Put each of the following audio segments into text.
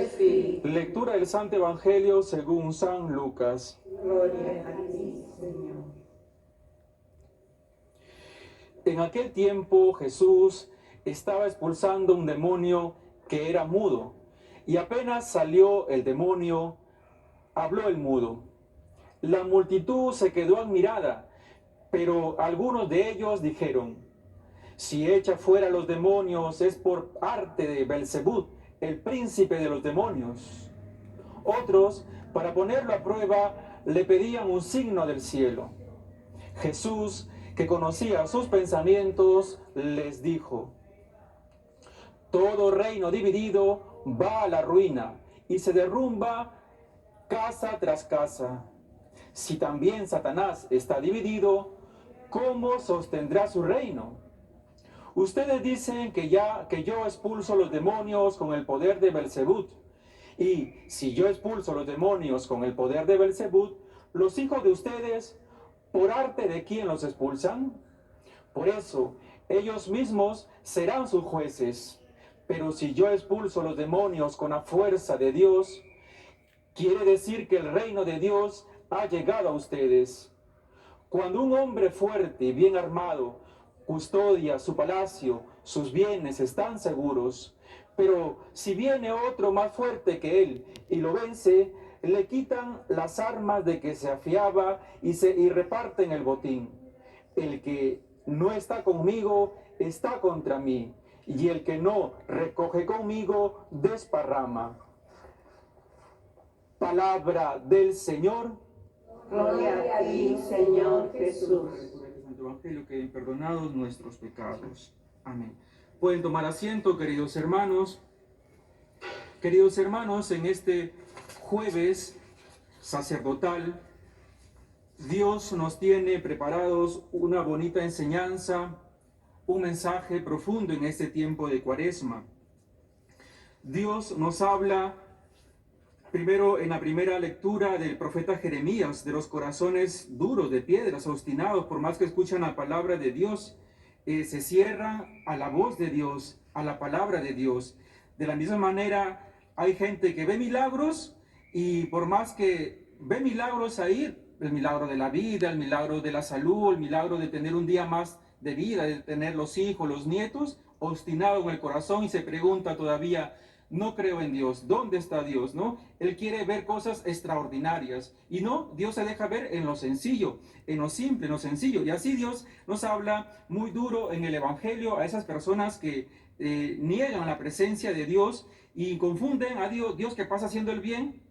Espíritu. Lectura del Santo Evangelio según San Lucas. Gloria a ti, Señor. En aquel tiempo Jesús estaba expulsando un demonio que era mudo, y apenas salió el demonio, habló el mudo. La multitud se quedó admirada, pero algunos de ellos dijeron: si echa fuera los demonios es por arte de Belzebú, el príncipe de los demonios. Otros, para ponerlo a prueba, le pedían un signo del cielo. Jesús, que conocía sus pensamientos, les dijo: todo reino dividido va a la ruina y se derrumba casa tras casa. Si también Satanás está dividido, ¿cómo sostendrá su reino? Ustedes dicen que yo expulso los demonios con el poder de Belzebú. Y si yo expulso los demonios con el poder de Belzebú, los hijos de ustedes, ¿por arte de quién los expulsan? Por eso, ellos mismos serán sus jueces. Pero si yo expulso los demonios con la fuerza de Dios, quiere decir que el reino de Dios ha llegado a ustedes. Cuando un hombre fuerte y bien armado custodia su palacio, sus bienes están seguros. Pero si viene otro más fuerte que él y lo vence, le quitan las armas de que se afiaba y reparten el botín. El que no está conmigo está contra mí, y el que no recoge conmigo desparrama. Palabra del Señor. Gloria a ti, Señor Jesús. Santo Evangelio, que perdonados nuestros pecados. Amén. Pueden tomar asiento, queridos hermanos. Queridos hermanos, en este jueves sacerdotal, Dios nos tiene preparados una bonita enseñanza, un mensaje profundo en este tiempo de Cuaresma. Dios nos habla primero en la primera lectura del profeta Jeremías, de los corazones duros, de piedras, obstinados, por más que escuchan la palabra de Dios, se cierran a la voz de Dios, a la palabra de Dios. De la misma manera, hay gente que ve milagros y por más que ve milagros ahí, el milagro de la vida, el milagro de la salud, el milagro de tener un día más de vida, de tener los hijos, los nietos, obstinado en el corazón y se pregunta todavía: no creo en Dios, ¿dónde está Dios? ¿No? Él quiere ver cosas extraordinarias y no, Dios se deja ver en lo sencillo, en lo simple, en lo sencillo. Y así Dios nos habla muy duro en el Evangelio a esas personas que niegan la presencia de Dios y confunden a Dios que pasa haciendo el bien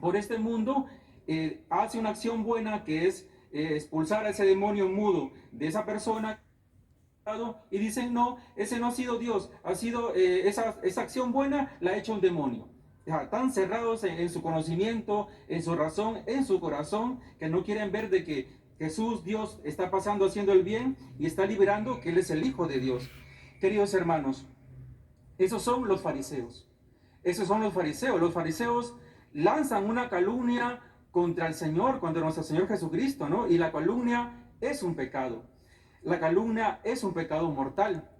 por este mundo, hace una acción buena que es expulsar a ese demonio mudo de esa persona y dicen: no, ese no ha sido Dios, ha sido esa acción buena la ha hecho un demonio. Tan cerrados en su conocimiento, en su razón, en su corazón, que no quieren ver de que Jesús, Dios, está pasando haciendo el bien y está liberando, que Él es el Hijo de Dios. Queridos hermanos, esos son los fariseos. Esos son los fariseos. Los fariseos lanzan una calumnia contra el Señor, contra nuestro Señor Jesucristo, ¿no? Y la calumnia es un pecado. La calumnia es un pecado mortal.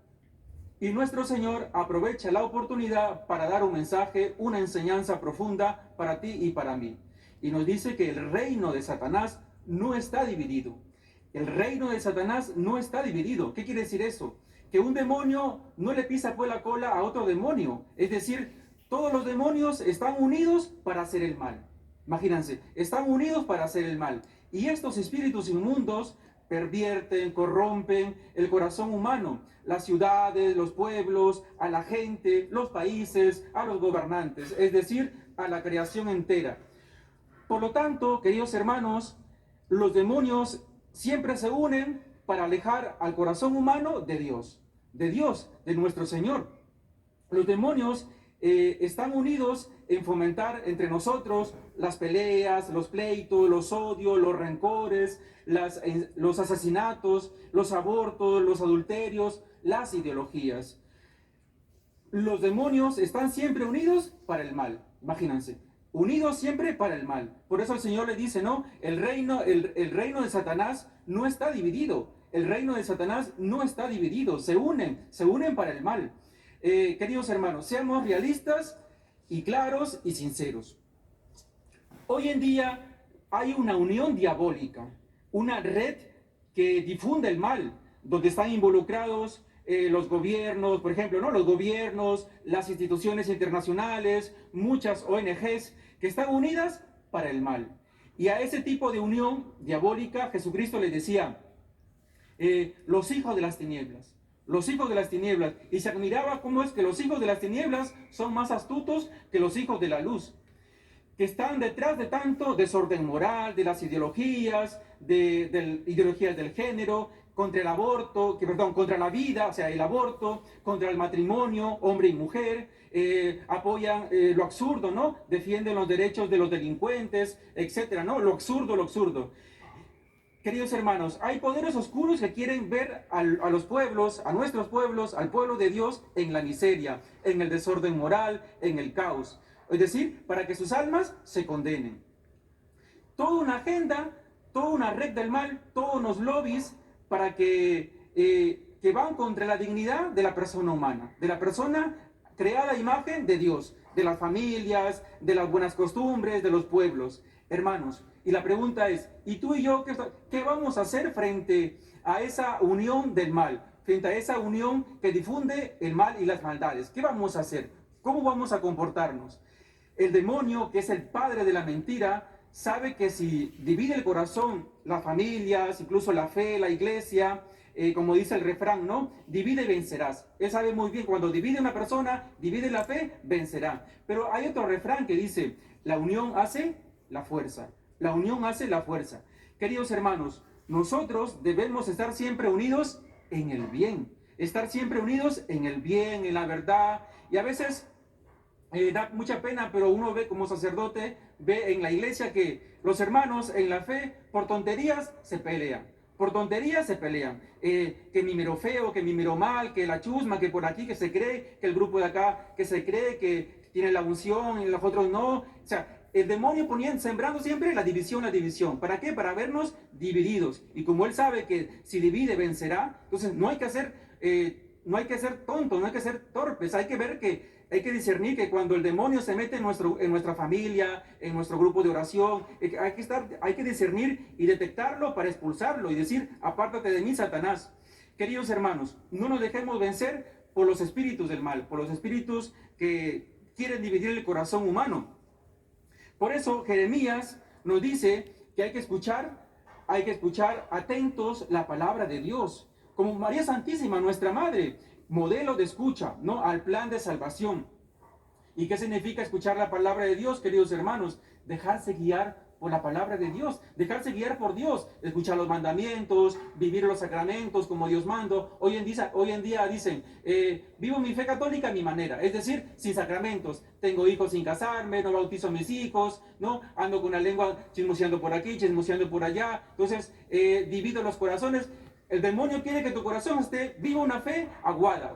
Y nuestro Señor aprovecha la oportunidad para dar un mensaje, una enseñanza profunda para ti y para mí. Y nos dice que el reino de Satanás no está dividido. El reino de Satanás no está dividido. ¿Qué quiere decir eso? Que un demonio no le pisa pues la cola a otro demonio. Es decir, todos los demonios están unidos para hacer el mal. Imagínense, están unidos para hacer el mal. Y estos espíritus inmundos pervierten, corrompen el corazón humano, las ciudades, los pueblos, a la gente, los países, a los gobernantes, es decir, a la creación entera. Por lo tanto, queridos hermanos, los demonios siempre se unen para alejar al corazón humano de Dios, de nuestro Señor. Los demonios están unidos en fomentar entre nosotros las peleas, los pleitos, los odios, los rencores, los asesinatos, los abortos, los adulterios, las ideologías. Los demonios están siempre unidos para el mal, imagínense, unidos siempre para el mal. Por eso el Señor le dice, no, el reino de Satanás no está dividido, el reino de Satanás no está dividido, se unen para el mal. Queridos hermanos, seamos realistas, y claros y sinceros. Hoy en día hay una unión diabólica, una red que difunde el mal, donde están involucrados los gobiernos, por ejemplo, ¿no? Los gobiernos, las instituciones internacionales, muchas ONGs que están unidas para el mal. Y a ese tipo de unión diabólica Jesucristo les decía, los hijos de las tinieblas, los hijos de las tinieblas, y se admiraba cómo es que los hijos de las tinieblas son más astutos que los hijos de la luz, que están detrás de tanto desorden moral, de las ideologías, de ideologías del género, contra el aborto, contra la vida, o sea, el aborto, contra el matrimonio, hombre y mujer, apoyan lo absurdo, ¿no? Defienden los derechos de los delincuentes, etcétera, ¿no? Lo absurdo, lo absurdo. Queridos hermanos, hay poderes oscuros que quieren ver a los pueblos, a nuestros pueblos, al pueblo de Dios en la miseria, en el desorden moral, en el caos. Es decir, para que sus almas se condenen. Toda una agenda, toda una red del mal, todos unos lobbies para que van contra la dignidad de la persona humana, de la persona creada a imagen de Dios, de las familias, de las buenas costumbres, de los pueblos. Hermanos, y la pregunta es, ¿y tú y yo qué vamos a hacer frente a esa unión del mal? Frente a esa unión que difunde el mal y las maldades. ¿Qué vamos a hacer? ¿Cómo vamos a comportarnos? El demonio, que es el padre de la mentira, sabe que si divide el corazón, las familias, incluso la fe, la iglesia, como dice el refrán, ¿no? Divide y vencerás. Él sabe muy bien, cuando divide una persona, divide la fe, vencerá. Pero hay otro refrán que dice, la unión hace la fuerza. La unión hace la fuerza. Queridos hermanos, nosotros debemos estar siempre unidos en el bien. Estar siempre unidos en el bien, en la verdad. Y a veces da mucha pena, pero uno ve como sacerdote, ve en la iglesia que los hermanos en la fe, por tonterías, se pelean. Por tonterías se pelean. Que mi miro feo, que mi miro mal, que la chusma, que por aquí, que se cree, que el grupo de acá, que se cree que tiene la unción y los otros no. O sea, el demonio sembrando siempre la división, la división. ¿Para qué? Para vernos divididos. Y como él sabe que si divide, vencerá, entonces no hay que ser tontos, no hay que ser torpes, hay que ver que hay que discernir que cuando el demonio se mete en nuestra familia, en nuestro grupo de oración, hay que discernir y detectarlo para expulsarlo y decir, apártate de mí, Satanás. Queridos hermanos, no nos dejemos vencer por los espíritus del mal, por los espíritus que quieren dividir el corazón humano. Por eso Jeremías nos dice que hay que escuchar atentos la palabra de Dios. Como María Santísima, nuestra Madre, modelo de escucha, ¿no? Al plan de salvación. ¿Y qué significa escuchar la palabra de Dios, queridos hermanos? Dejarse guiar por la palabra de Dios, dejarse guiar por Dios, escuchar los mandamientos, vivir los sacramentos como Dios manda. Hoy en día dicen, vivo mi fe católica a mi manera, es decir, sin sacramentos. Tengo hijos sin casarme, no bautizo a mis hijos, ¿no? Ando con la lengua chismoseando por aquí, chismoseando por allá. Entonces, divido los corazones. El demonio quiere que tu corazón esté viva una fe aguada,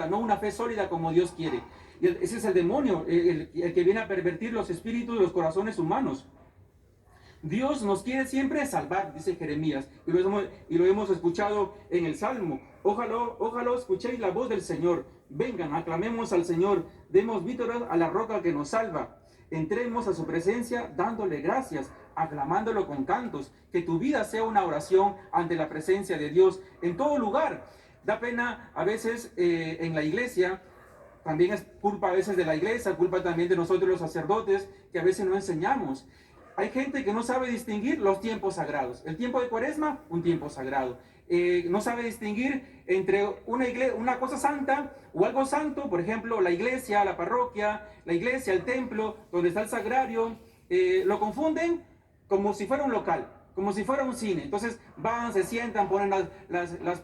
no una fe sólida como Dios quiere. Y ese es el demonio, el que viene a pervertir los espíritus de los corazones humanos. Dios nos quiere siempre salvar, dice Jeremías, y lo hemos escuchado en el Salmo. Ojalá escuchéis la voz del Señor. Vengan, aclamemos al Señor, demos vítores a la roca que nos salva. Entremos a su presencia dándole gracias, aclamándolo con cantos. Que tu vida sea una oración ante la presencia de Dios en todo lugar. Da pena a veces en la iglesia. También es culpa a veces de la iglesia, culpa también de nosotros los sacerdotes, que a veces no enseñamos. Hay gente que no sabe distinguir los tiempos sagrados. El tiempo de Cuaresma, un tiempo sagrado. No sabe distinguir entre una cosa santa o algo santo, por ejemplo, la iglesia, la parroquia, la iglesia, el templo, donde está el sagrario. Lo confunden como si fuera un local, como si fuera un cine. Entonces van, se sientan, ponen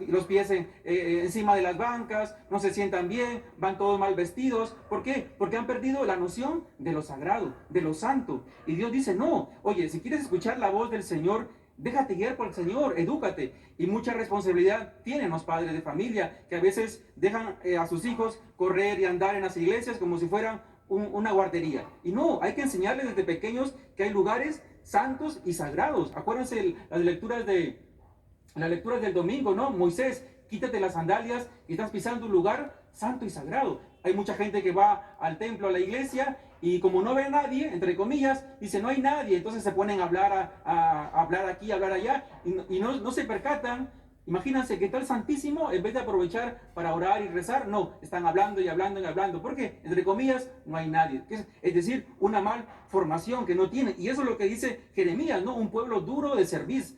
los pies encima de las bancas, no se sientan bien, van todos mal vestidos. ¿Por qué? Porque han perdido la noción de lo sagrado, de lo santo. Y Dios dice, no, oye, si quieres escuchar la voz del Señor, déjate guiar por el Señor, edúcate. Y mucha responsabilidad tienen los padres de familia, que a veces dejan a sus hijos correr y andar en las iglesias como si fueran una guardería. Y no, hay que enseñarles desde pequeños que hay lugares santos y sagrados. Acuérdense las lecturas del domingo, ¿no? Moisés, quítate las sandalias y estás pisando un lugar santo y sagrado. Hay mucha gente que va al templo, a la iglesia, y como no ve a nadie, entre comillas, dice no hay nadie, entonces se ponen a hablar, a hablar aquí, a hablar allá, y no se percatan. Imagínense que está el Santísimo, en vez de aprovechar para orar y rezar, no, están hablando y hablando y hablando. ¿Por qué? Entre comillas, no hay nadie. Es decir, una mal formación que no tiene. Y eso es lo que dice Jeremías, ¿no? Un pueblo duro de cerviz.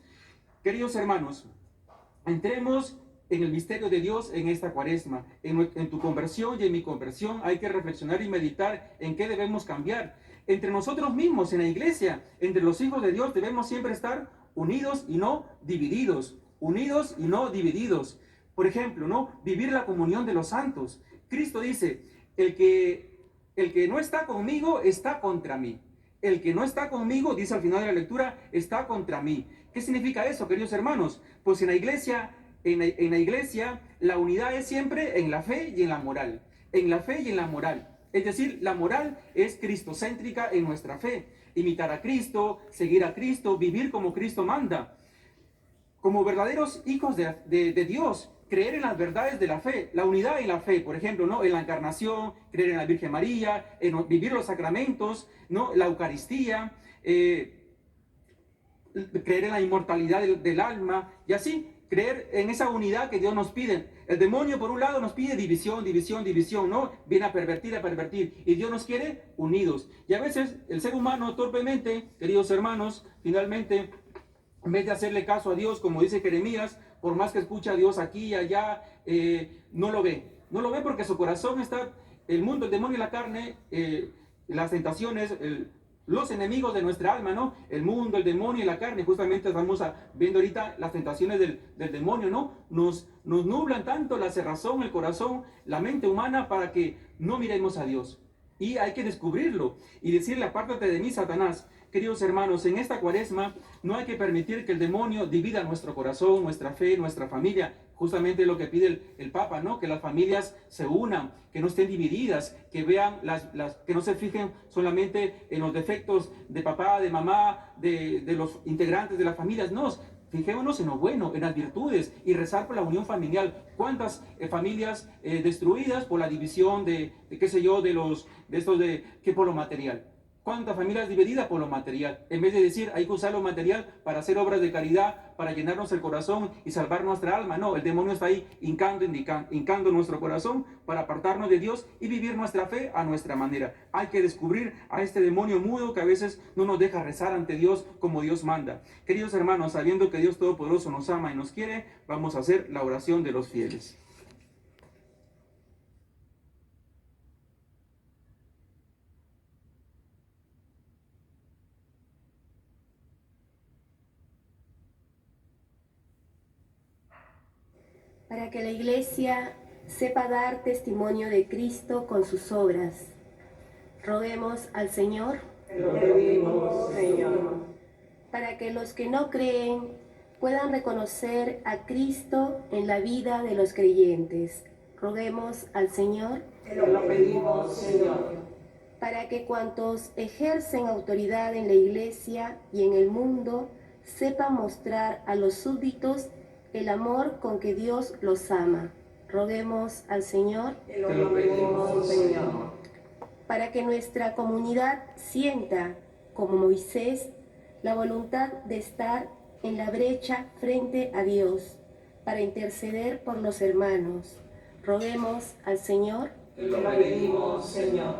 Queridos hermanos, entremos en el misterio de Dios en esta cuaresma. En tu conversión y en mi conversión hay que reflexionar y meditar en qué debemos cambiar. Entre nosotros mismos, en la iglesia, entre los hijos de Dios, debemos siempre estar unidos y no divididos. Unidos y no divididos. Por ejemplo, ¿no? Vivir la comunión de los santos. Cristo dice, el que no está conmigo está contra mí. El que no está conmigo, dice al final de la lectura, está contra mí. ¿Qué significa eso, queridos hermanos? Pues en la iglesia, la unidad es siempre en la fe y en la moral. En la fe y en la moral. Es decir, la moral es cristocéntrica en nuestra fe. Imitar a Cristo, seguir a Cristo, vivir como Cristo manda. Como verdaderos hijos de Dios, creer en las verdades de la fe, la unidad en la fe, por ejemplo, ¿no? En la encarnación, creer en la Virgen María, en vivir los sacramentos, ¿no? La Eucaristía, creer en la inmortalidad del alma, y así, creer en esa unidad que Dios nos pide. El demonio, por un lado, nos pide división, división, división, ¿no? Viene a pervertir, y Dios nos quiere unidos. Y a veces el ser humano torpemente, queridos hermanos, finalmente, en vez de hacerle caso a Dios, como dice Jeremías, por más que escucha a Dios aquí y allá, no lo ve. No lo ve porque su corazón está, el mundo, el demonio y la carne, las tentaciones, los enemigos de nuestra alma, ¿no? El mundo, el demonio y la carne, justamente estamos viendo ahorita las tentaciones del demonio, ¿no? Nos nublan tanto la cerrazón, el corazón, la mente humana para que no miremos a Dios. Y hay que descubrirlo y decirle, apártate de mí, Satanás. Queridos hermanos, en esta cuaresma no hay que permitir que el demonio divida nuestro corazón, nuestra fe, nuestra familia. Justamente lo que pide el Papa, ¿no? Que las familias se unan, que no estén divididas, que vean, que no se fijen solamente en los defectos de papá, de mamá, de los integrantes de las familias. No, fijémonos en lo bueno, en las virtudes y rezar por la unión familiar. ¿Cuántas familias destruidas por la división qué sé yo, que por lo material? ¿Cuántas familias divididas por lo material? En vez de decir, hay que usar lo material para hacer obras de caridad, para llenarnos el corazón y salvar nuestra alma. No, el demonio está ahí hincando nuestro corazón para apartarnos de Dios y vivir nuestra fe a nuestra manera. Hay que descubrir a este demonio mudo que a veces no nos deja rezar ante Dios como Dios manda. Queridos hermanos, sabiendo que Dios Todopoderoso nos ama y nos quiere, vamos a hacer la oración de los fieles. Para que la Iglesia sepa dar testimonio de Cristo con sus obras. Roguemos al Señor. Te lo pedimos, Señor. Para que los que no creen puedan reconocer a Cristo en la vida de los creyentes. Roguemos al Señor. Te lo pedimos, Señor. Para que cuantos ejercen autoridad en la Iglesia y en el mundo sepan mostrar a los súbditos el amor con que Dios los ama. Roguemos al Señor. Te lo pedimos, Señor. Para que nuestra comunidad sienta, como Moisés, la voluntad de estar en la brecha frente a Dios, para interceder por los hermanos. Roguemos al Señor. Te lo pedimos, Señor.